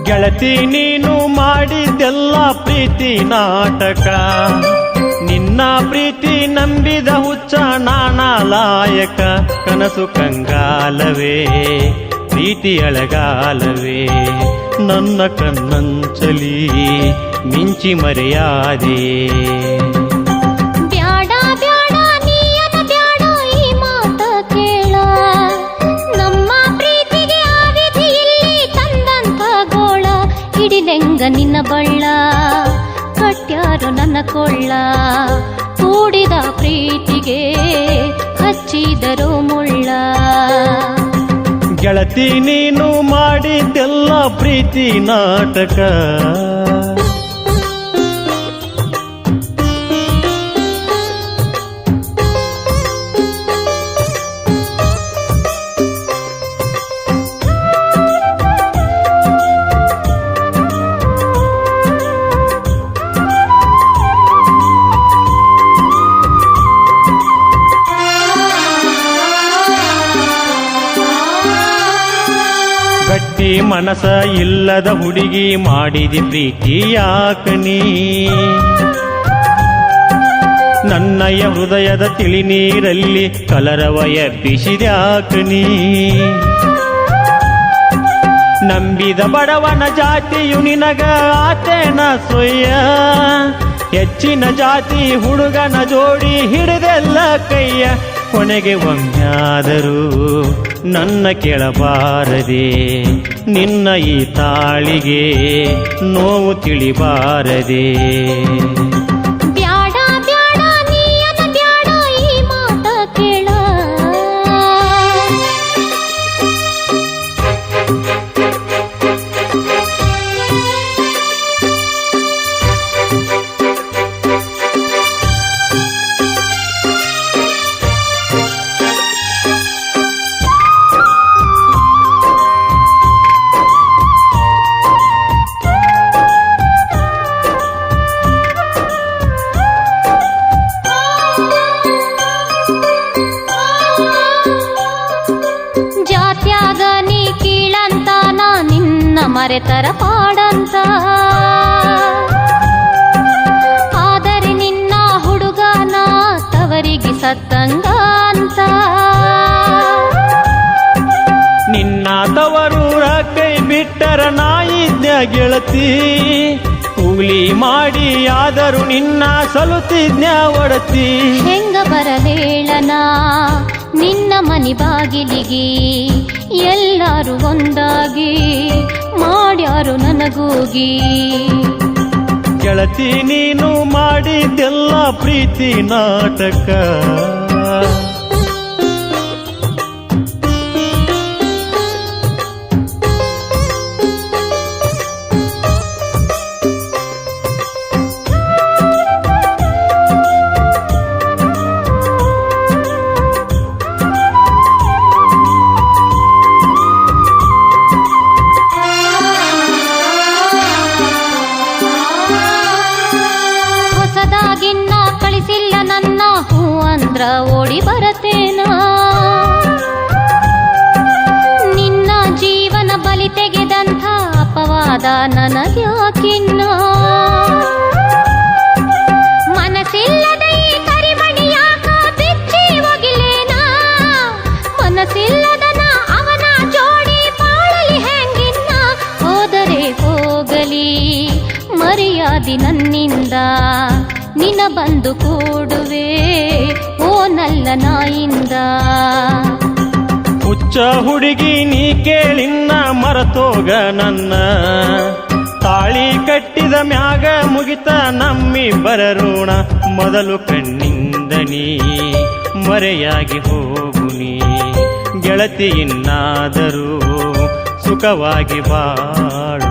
ಗೆಳತಿ ನೀನು ಮಾಡಿದ್ದೆಲ್ಲ ಪ್ರೀತಿ ನಾಟಕ, ನಿನ್ನ ಪ್ರೀತಿ ನಂಬಿದ ಹುಚ್ಚ ನಾನಾಲಾಯಕ. ಕನಸು ಕಂಗಾಲವೇ ಪ್ರೀತಿ ಅಳಗಾಲವೇ, ನನ್ನ ಕಣ್ಣಂಚಲಿ ಮಿಂಚಿ ಮರೆಯಾದೆ. ಬ್ಯಾಡ ಬ್ಯಾಡ ನೀಯನ ಬ್ಯಾಡ ಈ ಮಾತ ಕೇಳ, ನಮ್ಮ ಪ್ರೀತಿಗೆ ಆ ವಿಧಿ ಇಲ್ಲಿ ತಂದಂತ ಗೋಳ. ಹಿಡಿಲೆಂಗ ನಿನ್ನ ಬಳ್ಳ ಕಟ್ಯಾರು ನನ್ನ ಕೊಳ್ಳ, ಕೂಡಿದ ಪ್ರೀತಿಗೆ ಹಚ್ಚಿದರು ಮುಳ್ಳ. ಗೆಳತಿ ನೀನು ಮಾಡಿದ್ದೆಲ್ಲ ಪ್ರೀತಿ ನಾಟಕ. ಗಟ್ಟಿ ಮನಸ ಇಲ್ಲದ ಹುಡುಗಿ ಮಾಡಿದಿ ಪ್ರೀತಿ ಯಾಕನೀ, ನನ್ನಯ ಹೃದಯದ ತಿಳಿ ನೀರಲ್ಲಿ ಕಲರವ ಎಬ್ಬಿಸಿದ್ಯಾಕನೀ. ನಂಬಿದ ಬಡವನ ಜಾತಿಯು ನಿನಗ ಆತೇನ ಸೊಯ್ಯ, ಹೆಚ್ಚಿನ ಜಾತಿ ಹುಡುಗನ ಜೋಡಿ ಹಿಡಿದೆಲ್ಲ ಕೈಯ. ಕೊನೆಗೆ ಒಮ್ಮ್ಯಾದರೂ ನನ್ನ ಕೇಳಬಾರದೆ, ನಿನ್ನ ಈ ತಾಳಿಗೆ ನೋವು ತಿಳಿಬಾರದೆ. ಬ್ಯಾಡ ಬ್ಯಾಡ ನೀಯನ ಬ್ಯಾಡ ಈ ಮಾತ ಕೇಳ. ಜಾತ್ಯಾಗ ನೀ ಕೀಳಂತ ನಾ ನಿನ್ನ ಮರೆತರ ಪಾಡಂತ, ಆದರೆ ನಿನ್ನ ಹುಡುಗನ ತವರಿಗೆ ಸತ್ತಂಗ ಅಂತ. ನಿನ್ನ ತವರೂರ ಕೈ ಬಿಟ್ಟರ ನಾಯಿದ್ಯ ಗೆಳತಿ, ಕೂಲಿ ಮಾಡಿ ಆದರೂ ನಿನ್ನ ಸಲುತ್ತಿದ್ಯ ಒಡತಿ. ಹೆಂಗ ಬರಲೇಳನ ನಿನ್ನ ಮನಿ ಬಾಗಿಲಿಗೆ, ಎಲ್ಲರೂ ಒಂದಾಗಿ ಮಾಡ್ಯಾರು ನನಗೂಗಿ. ಗೆಳತಿ ನೀನು ಮಾಡಿದ್ದೆಲ್ಲ ಪ್ರೀತಿ ನಾಟಕ. ಹೊಸದಾಗಿನ್ನ ಕಳಿಸಿಲ್ಲ ನನ್ನ ಹೂ ಅಂದ್ರ ಓಡಿ ಬರತೇನ, ನಿನ್ನ ಜೀವನ ಬಲಿ ತೆಗೆದಂಥ ಅಪವಾದ ನನಗ್ಯಾಕಿನ್ನ. ಮನಸ್ಸಿಲ್ಲದ ಈ ಕರಿಮಣಿಯಾಕ ಬಿಚ್ಚಿ ಹೋಗಿಲೇನ, ಮನಸ್ಸಿಲ್ಲದನ ಅವನ ಜೋಡಿ ಬಾಳಲಿ ಹೆಂಗಿನ್ನ. ಹೋದರೆ ಹೋಗಲಿ ಮರ್ಯಾದಿ ನನ್ನಿಂದ, ನಿನ ಬಂದು ಕೂಡುವೆ ಓ ನಲ್ಲ ನಾಯಿಂದ. ಹುಚ್ಚ ಹುಡುಗಿ ನೀ ಕೇಳಿನ್ನ ಮರತೋಗ ನನ್ನ, ತಾಳಿ ಕಟ್ಟಿದ ಮ್ಯಾಗ ಮುಗಿತ ನಮ್ಮಿಬ್ಬರ ಋಣ. ಮೊದಲು ಕಣ್ಣಿಂದ ನೀ ಮರೆಯಾಗಿ ಹೋಗು ನೀ, ಗೆಳತಿ ಇನ್ನಾದರೂ ಸುಖವಾಗಿ ಬಾಳು.